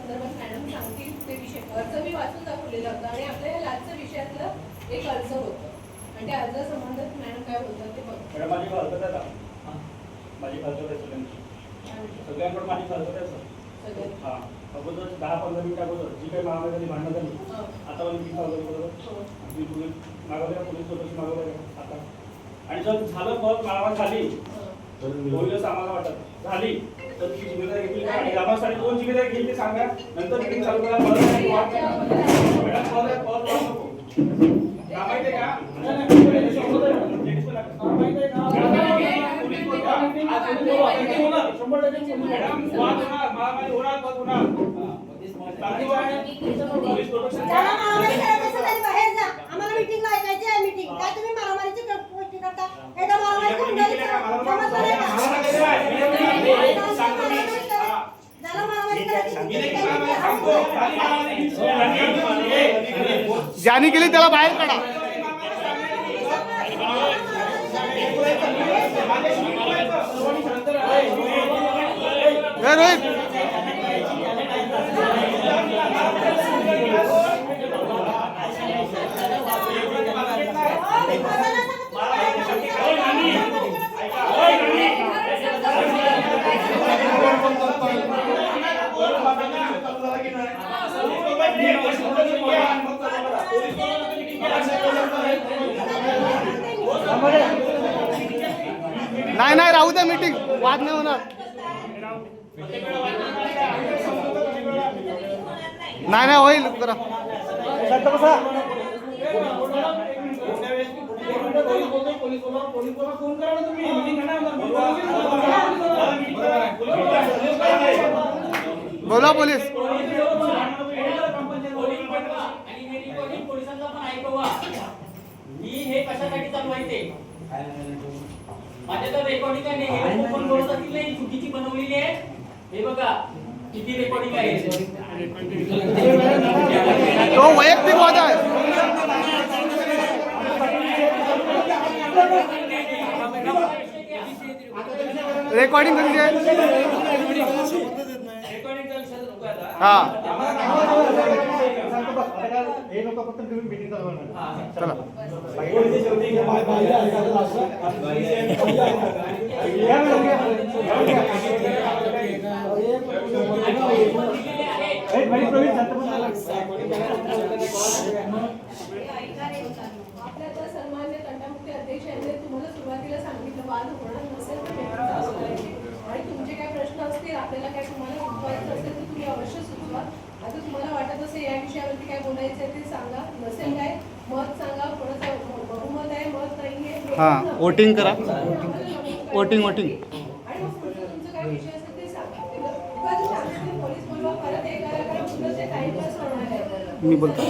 संदर्भात मॅडम सांगतील ते विषय अर्ज मी वाचून दाखवलेला होता आणि आपल्या या लाचच्या विषयातलं एक अर्ज होतं आणि त्या अर्जासंबंधात मॅडम काय बोलतात ते बघ. मॅडम माझी हरकत आहे का? माझी हरकत आहे सगळ्यांकडून माझी हरकत आहे सर. हां अगोदर 10-15 मिनिट अगोदर जी काही महागाई भांडणं झाली आता पण मी बरोबर तुम्ही मागवले पोलीस चौकशी मागवले आता आणि जर झालं फळ मारामार झाली पोलीस आम्हाला वाटत झाली तर ती जिम्मेदारी घेतली का आणि ग्रामासाठी कोण जिम्मेदारी घेईल ते सांगा. नंतर मीटिंग चालू करा. मॅडम माहिती आहे का ज्याने केली त्याला बाहेर काढा. रोहित नाही नाही राहू द्या मीटिंग वाद नाही होणार. नाही नाही होईल करा. बोला पोलीस. मी हे कशासाठी चालू आहे ते माझ्या तर रेकॉर्डिंग आहे. हे पण बोलत असतील नाही चुकीची बनवलेली आहे. हे बघा किती रेकॉर्डिंग आहे. तो वैयक्तिक वाद आहे. रेकॉर्डिंग कधी आहे. हा हे लोक फक्त तुम्ही मीटिंग चालू चला. आपल्या तर सन्मान्य तंटामुक्ती अध्यक्ष यांनी तुम्हाला सुरुवातीला सांगितलं वाद होणार नसेल तर meeting चालू करायची आणि तुमचे काय प्रश्न असतील आपल्याला काय तुम्हाला सुचवायचं असेल तर तुम्ही अवश्य सुचवा. आता तुम्हाला वाटत असेल या विषयावरती काय बोलायचं आहे ते सांगा. नसेल काय मत सांगा. कोणाचं बहुमत आहे मत नाहीये हां वोटिंग करा. वोटिंग आणि मग पुढचं तुमचं काय विषय असेल ते सांगा. पोलीस बोलवा परत हे करा कारण पुढं ते टाइमपास होणार आहे. मी बोलतो.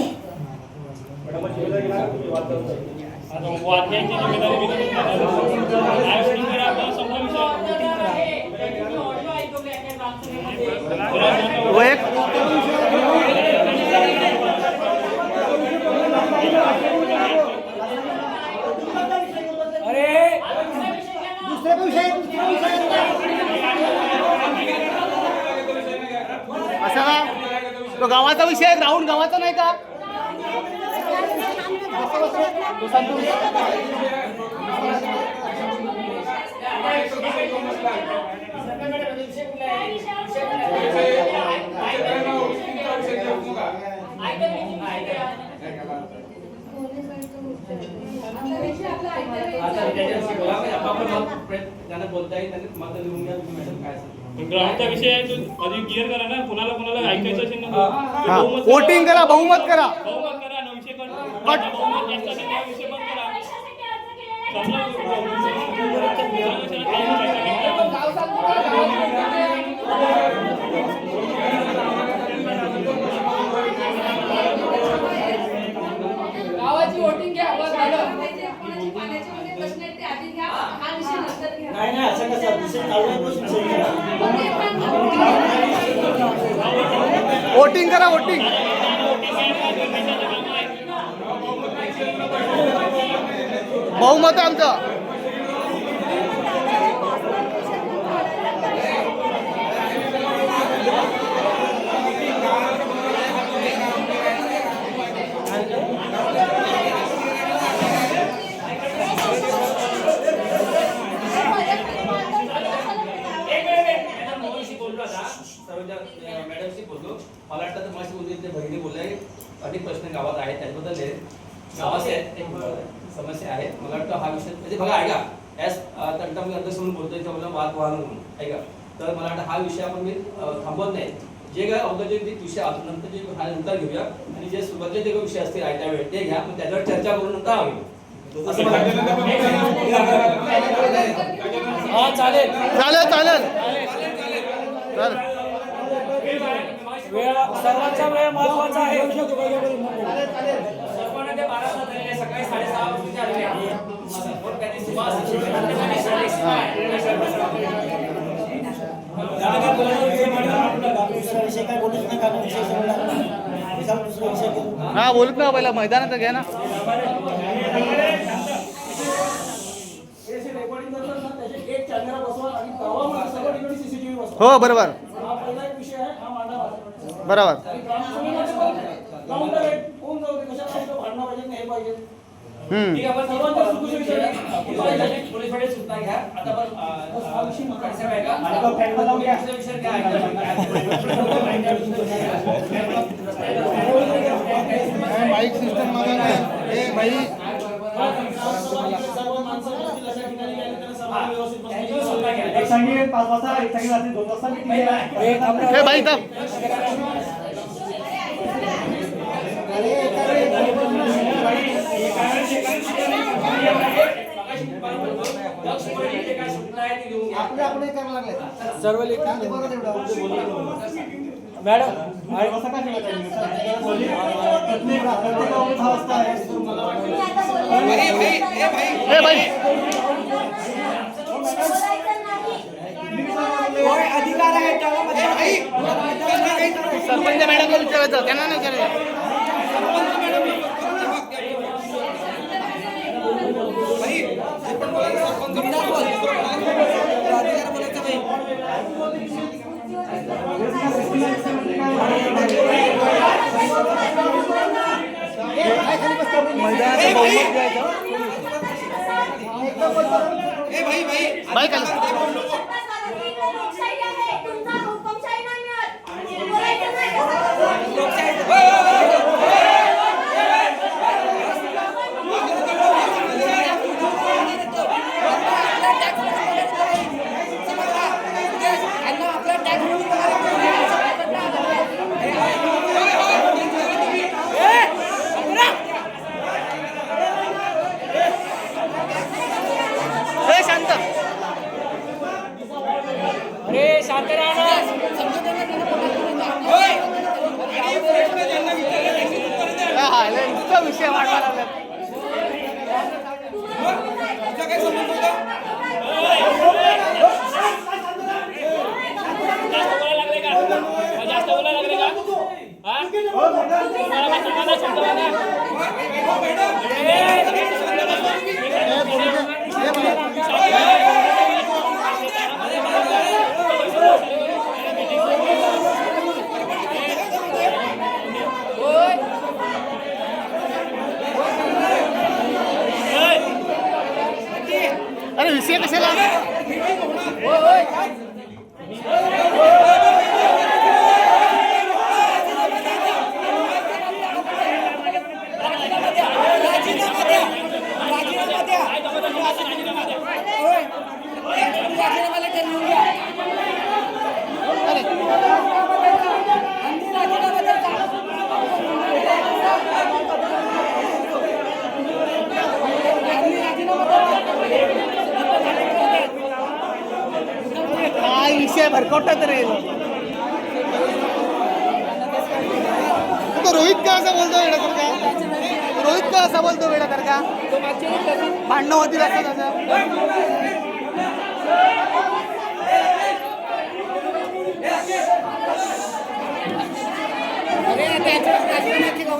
असा ना तो गावाचा विषय आहे. ग्राउंड गावाचा नाही का. ग्राउंडचा विषय आहे तो अधिक क्लिअर करा ना. कुणाला कुणाला ऐकायचं असेल ना वोटिंग करा. बहुमत करा. बहुमत करा ना. विषय बहुमत जास्त असेल त्या विषय बंद करा. गावाची वोटिंग घ्या. प्रश्न आहेत ते आधी घ्या. हा विषय नंतर घ्या. नाही नाही असं कसं विषय चालू वोटिंग करा. वोटिंग बहुमत आहे आमचं. मॅडमशी बोललो. मला वाटतं तर माझी बोलली ते बहिणी बोलले अनेक प्रश्न गावात आहेत त्याबद्दल समस्या आहेत समस्या आहेत. मला वाटतं हा विषय म्हणजे बघा ऐका यास तंटामध्ये अध्यक्ष म्हणून बोलतोय तर मला वाद वाहन म्हणून ऐका तर मला वाटतं हा विषय आपण मी थांबवत नाही. जे काय औद्योगिक विषय नंतर जे हा नंतर घेऊया आणि जे सुरुवातीचे जे विषय असतील आयत्या वेळ ते घ्या मग त्याच्यावर चर्चा करून नंतर हवी. हा चालेल चालेल चालेल चालेल. वेळ सर्वांचा वेळ महत्वाचा आहे. सर्वांना ते 12 तास झालेले सकाळी 6:30 वाजता आलेले आहे. त्यांनी सुमास हा बोलत ना पहिला मैदानात घ्या ना. रेकॉर्डिंग करतात ना त्याचे एक कॅमेरा बसवा आणि गावामध्ये सगळं ठिकाणी सीसीटीव्ही बसवा. हो बरोबर हा पहिला एक विषय आहे हा मांडावा. बरोबर. काउंटर आहे कोण जाऊ दे कशाला भांडणं पाहिजे हे पाहिजे. ठीक आहे पण सर्वांच्या सुखसोयी पोलीस कडे सूचना घ्या. आता पण हा विषय साहेब आहे का विषय काय माईक सिस्टम मध्ये नाही भाई. सर्व माणसं बसतील अशा ठिकाणी गेले तर सर्व व्यवस्थित बसतील. सूचना घ्या. एक सांगे 5 वाजता एक सांगे रात्री 2 वाजता मीटिंग आहे. हे भाई थांब. सर्व मॅडम असं काय सांगत आहे? प्रत्येक 6 वाजता आहे. हे भाई अधिकार आहे सरपंच मॅडमला विचारायचं त्यांना नाही विचारायचं. मैदानाचं बहुमत द्यायचं. भाई काय शांत. अरे शांत राहा. हा इतका विषय वाढवा लागला. जास्त बोलायला लागले का हा तुम्हाला सांगा समजावं अरे विषय कशाला. काय विषय भरकवतात रे. तो रोहित का असा बोलतो वेळाकर का. रोहित का असा बोलतो वेळाकर का. भांडणं होतील असं त्याचं.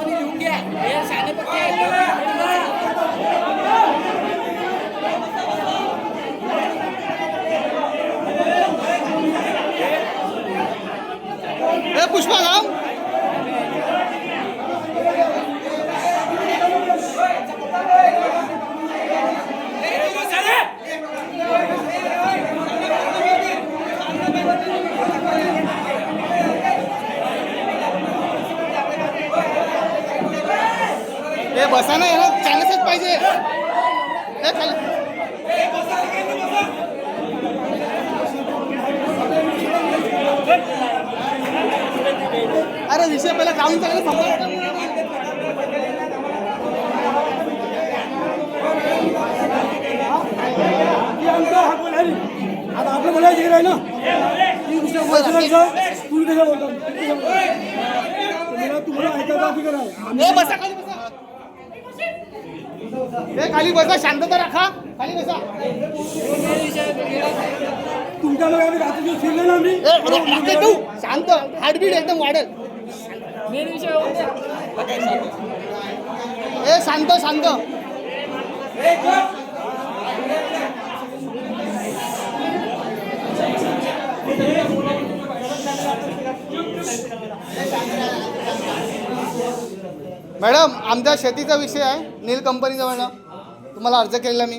लिहून घ्या. पुष्पा गाव बसा ना याला चान्सच पाहिजे ए, खाली. अरे विषय पहिला ग्राउंड चांगलं समजा. आता आपलं बोलायचं हे आहे ना ती गोष्ट बोलायचं तुम्ही कसं बोलता तुम्हाला ऐकायचं की काय ए, बसा खाली बसा. ए, खाली बसा, शांतता राखा, खाली बसा. तुमच्या मग आम्ही रात्री दिवस फिरले ना आम्ही ए, तू शांत, हार्टबीट एकदम वाढेल. ए, शांत शांत. मॅडम, आमच्या शेतीचा विषय आहे, नील कंपनीचा. मॅडम, तुम्हाला अर्ज केलेला मी.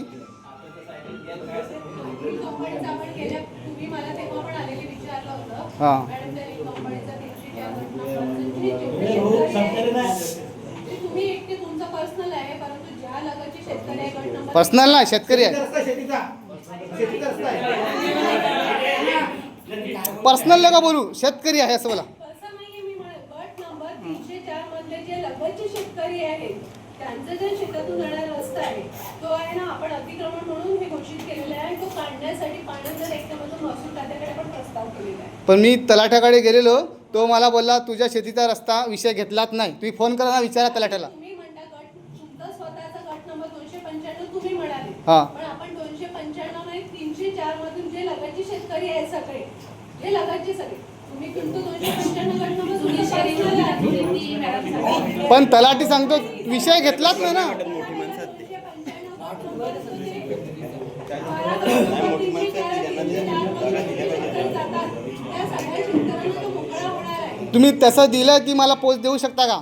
कंपनीचं आपण गेल्या तुम्ही मला तेव्हा पण आलेले विचारलं होतं. हां. मॅडम त्यांनी कंपनीचा 304 तुम्ही एकटे तुमचं पर्सनल आहे, परंतु ज्या लगतचे शेतकरी आहे गट नंबर पर्सनल ना, शेतकरी आहे. पर्सनल नका बोलू, शेतकरी आहे असं बोला. असं नाहीये. मी म्हणत गट नंबर 304 मधले जे लगतचे शेतकरी आहेत त्यांचं जे शेतातून जाणारा रस्ता आहे तो आहे ना, आपण अतिक्रमण म्हणून हे घोषित केलेलं आहे. तो काढण्यासाठी पाण्याचा एकट्यामधून महसूल खात्याकडे पण प्रस्ताव केलेला आहे. पण मी तलाठ्याकडे गेलेलो, तो मला बोलला तुझ्या शेतीचा रस्ता विषय घेतलाच नाही. तुम्ही फोन करा ना, विचारा तलाठ्याला. तुम्ही म्हणता गट तुमचा स्वतःचा गट नंबर 295 तुम्ही म्हणाले, हां. पण आपण 295 नाही 304 मधून जे लगतचे शेतकरी आहेत सगळे, जे लगतचे सगळे तुम्ही तुमचं 295 गट नंबर तुम्ही शेतकरी आहात. पण तलाठी सांगतो विषय घेतलाच नाही ना. तुम्ही तसं दिलं की मला पोच देऊ शकता का?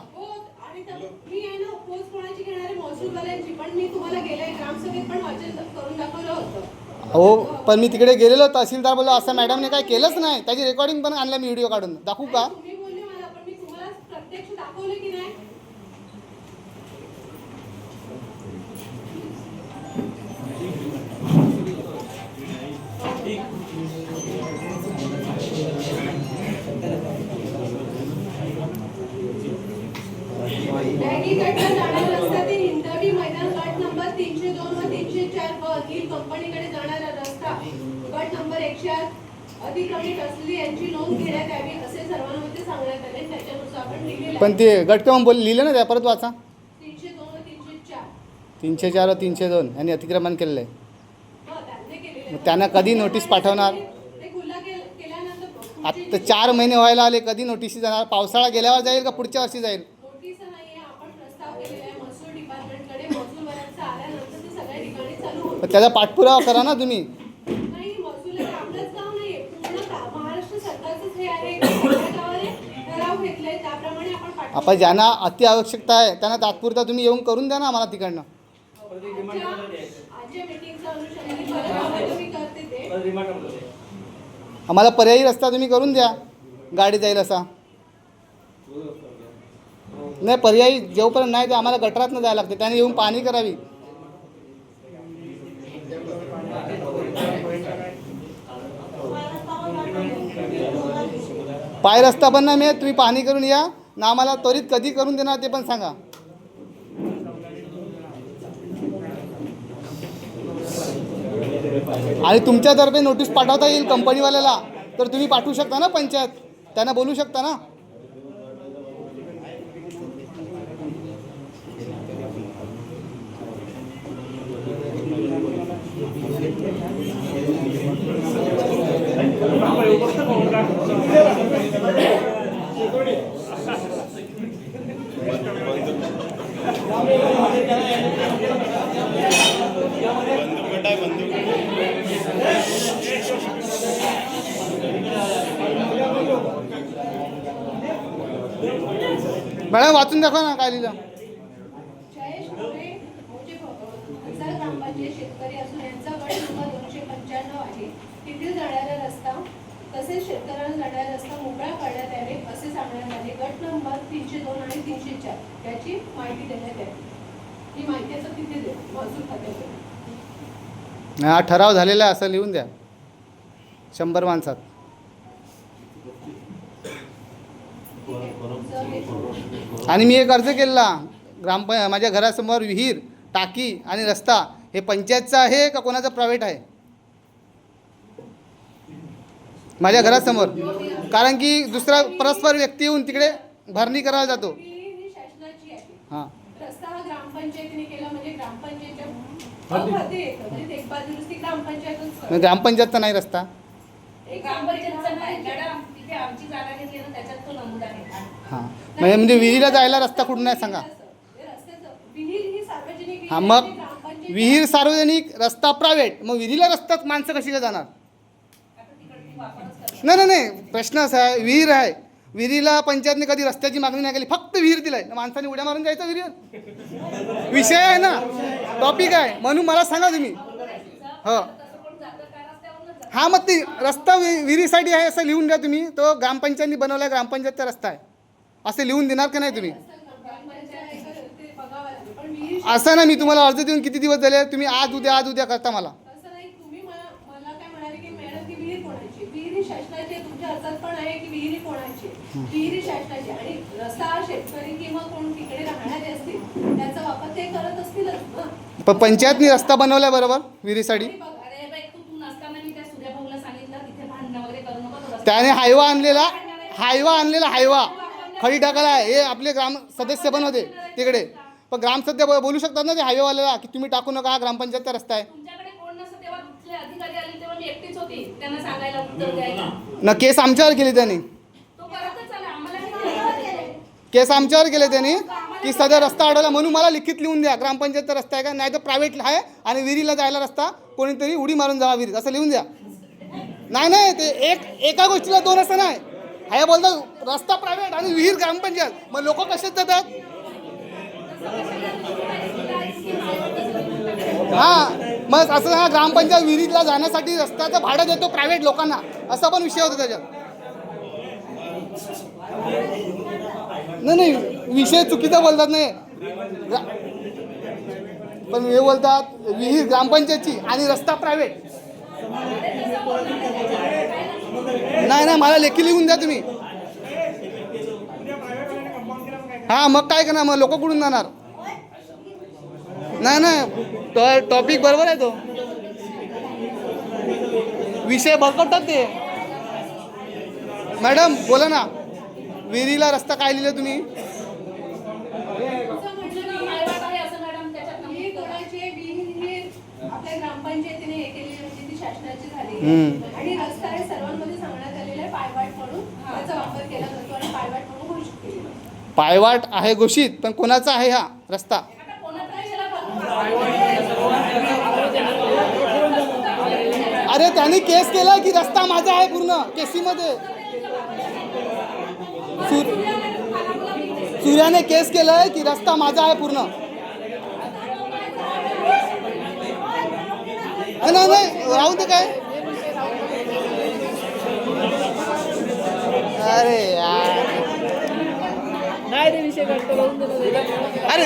मी आहे ना पोच कोणाची घेणार आहे, महसूलवाल्यांची. पण मी तुम्हाला गेल्या ग्रामसभेत पण वाचन करून दाखवलं होतं. हो, पण मी तिकडे गेलेलो, तहसीलदार बोललो असं मॅडमने काय केलंच नाही. त्याची रेकॉर्डिंग पण आणलं मी, व्हिडिओ काढून दाखवू का? तुम्ही बोलले मला, पण मी तुम्हाला प्रत्यक्ष दाखवलं की नाही? बॅगीकडनं जाणारा रस्ता ते हिंदवी मैदान गट नंबर 302 व 304 व नील कंपनीकडे जाणारा रस्ता गट नंबर 108 अतिक्रमित असलेली यांची नोंद घेण्यात यावी असे सर्वांमध्ये सांगण्यात आले. त्याच्यानुसार आपण लिहिलेलं पण ते गटकम बोल लिहिलं ना, त्या परत वाचा. 302 व 304 304 व 302 यांनी अतिक्रमण केलेलं आहे. त्यांनी केलेलं मग त्यांना कधी नोटीस पाठवणार? ते गुन्हा केल्यानंतर आता 4 महिने व्हायला आले, कधी नोटीस जाणार? पावसाळा गेल्यावर जाईल का पुढच्या वर्षी जाईल? नोटीस नाहीये, आपण प्रस्ताव केलेला आहे महसूल डिपार्टमेंटकडे. महसूलवाल्यांचं आल्यानंतर ते सगळ्या ठिकाणी चालू होतं. पण त्याचा पाठपुरावा करा ना तुम्ही. नाही, महसूल आपलंच गाव नाहीये, पूर्ण महाराष्ट्र सरकारचंच हे आहे. सगळ्या गावाने ठराव घेतले, त्याप्रमाणे आपण पाठवू. आपण ज्यांना अति आवश्यकता आहे त्यांना तात्पुरता तुम्ही येऊन करून द्या ना आम्हाला तिकडनं. आजच्या मीटिंगच्या अनुषंगाने परत आम्हाला मी करते ते. आम्हाला पर्यायी रस्ता तुम्ही करून द्या, गाडी जाईल असा. नाही, पर्यायी जेवपर्यंत नाही ते आम्हाला गटरातनं जायला लागते, त्याने येऊन पाहणी करावी. पाय रस्ता पण नाही मिळत, तुम्ही पाहणी करून या ना. आम्हाला त्वरित कधी करून देणार ते पण सांगा. आणि तुमच्यातर्फे नोटीस पाठवता येईल कंपनीवाल्याला, तर तुम्ही पाठवू शकता ना, पंचायत त्यांना बोलू शकता ना. मॅडम वाचून दाखवा ना काय लिहिलं. जयेश मोरे मोठे हजार ग्रामपंचायत शेतकरी असून यांचा गट नंबर 295 आहे. तिथे जाणारा रस्ता तसेच शेतकऱ्यांना जाणारा रस्ता मोकळा करण्यात यावे असे सांगण्यात आले. गट नंबर 302 आणि 304 याची माहिती देण्यात यावी. ही माहिती आहे तर तिथे द्या महसूल खात्याकडे. हा ठराव झालेला आहे असं लिहून द्या 100 माणसात. आणि मी एक अर्ज केला माझ्या घरासमोर विहीर, टाकी आणि रस्ता हे पंचायतचं आहे का कोणाचं प्रायव्हेट आहे? माझ्या घरासमोर. कारण की दुसरा परस्पर व्यक्ती येऊन तिकडे भरणी करायला जातो. ही शासनाची आहे. हां रस्ता हा ग्रामपंचायतीने केला म्हणजे ग्रामपंचायतच्या खाते येतं. म्हणजे देखभाल दुरुस्ती ग्रामपंचायतच करते. मग ग्रामपंचायतचा नाही रस्ता. एक ग्रामपंचायतचं नाही मॅडम, तिथे आमची जागा घेतली ना त्याच्यात तो नमूद आहे. हां म्हणजे विहिरीला जायला रस्ता कुठून आहे सांगा. विहीर ही सार्वजनिक हां विहीर मग आहे, ग्रामपंचायत विहीर सार्वजनिक, रस्ता प्रायव्हेट, मग विहिरीला रस्त्यात माणसं कशी काय जाणार? आता तिकडे वापरच करतात. नाही प्रश्न असा आहे, विहीर आहे, विहिरीला पंचायतने कधी रस्त्याची मागणी नाही केली, फक्त विहीर दिलाय, माणसाने उड्या मारून जायचं विहीर? विषय आहे ना, टॉपिक आहे, म्हणून मला सांगा तुम्ही. हो हां मग ती रस्ता विहिरीसाठी आहे असं लिहून द्या तुम्ही. तो ग्रामपंचायतनी बनवला, ग्रामपंचायतचा रस्ता आहे असं लिहून देणार का नाही तुम्ही? ते बघावं लागेल. पण विहीर असं ना, मी तुम्हाला अर्ज देऊन किती दिवस झाले, तुम्ही आज उद्या करता मला. असं नाही. तुम्ही मला काय म्हणाले की मॅडम की विहीर कोणाची? विहीर ही शासनाची आहे. तुमच्या अर्जात पण आहे की विहीर कोणाची? विहीर ही शासनाची आणि रस्ता हा शेतकरी किंवा कोण तिकडे राहणारे असतील त्याचा वापर ते करत असतीलच ना. पण पंचायतनी रस्ता बनवलाय बरोबर विहिरीसाठी. अरे बाई तू नसताना मी त्या सूर्यभाऊला सांगितलं तिथे भांडणं वगैरे करू नको, तो रस्ता त्याने हायवा आणलेला हायवा खडी टाकायला आहे. हे आपले ग्राम सदस्य बनवते तिकडे, पण ग्रामसदस्य बोलू शकतात ना ते हायवेवाल्याला की तुम्ही टाकू नका, हा ग्रामपंचायतचा रस्ता आहे. तुमच्याकडे कोण नसतं तेव्हा तिथले अधिकारी आले तेव्हा मी एकटीच होती त्यांना सांगायला उत्तर द्यायला. ना केस आमच्यावर केली त्यांनी, तो करतच आला आम्हाला नाही. केस आमच्यावर केले त्यांनी की सध्या रस्ता अडवला, म्हणून मला लिखित लिहून द्या ग्रामपंचायतचा रस्ता आहे का, नाही तर प्रायव्हेट आहे आणि विहिरीला जायला रस्ता कोणीतरी उडी मारून जावा विहिरीत असं लिहून द्या. नाही ते एका गोष्टीला दोन असं नाही. हे बोलतात रस्ता प्रायव्हेट आणि विहीर ग्रामपंचायत, मग लोक कशात जातात? हां मग असं ना, ग्रामपंचायत विहिरीला जाण्यासाठी रस्त्याचं भाडं देतो प्रायव्हेट लोकांना, असा पण विषय होता त्याच्यात. नाही विषय चुकीचा बोलतात नाही, पण हे बोलतात विहीर ग्रामपंचायतची आणि रस्ता प्रायव्हेट. नाही मला लेखी लिहून द्या तुम्ही. हां मग काय करणार, मग लोक कुठून जाणार? नाही टॉपिक बरोबर आहे तो, विषय भरकटतात ते. मॅडम बोला ना, विहिरीला रस्ता काय लिहिलं तुम्ही? आपल्या ग्रामपंचायतीने हे केलेली म्हणजे ती शासनाची झाली आणि रस्ता हे सर्वांमध्ये सांगण्यात आलेला आहे पायवाट म्हणून त्याचा वापर केला जातो आणि पायवाट म्हणून घोषित केलेला आहे. पायवाट आहे घोषित, पण कोणाचा आहे हा रस्ता? अरे त्यांनी केस केला की रस्ता माझा आहे पूर्ण, केसीमध्ये सूर्याने केस केलाय की रस्ता माझा आहे पूर्ण. नाही राहून ते काय, अरे यार नाही रे विषय अरे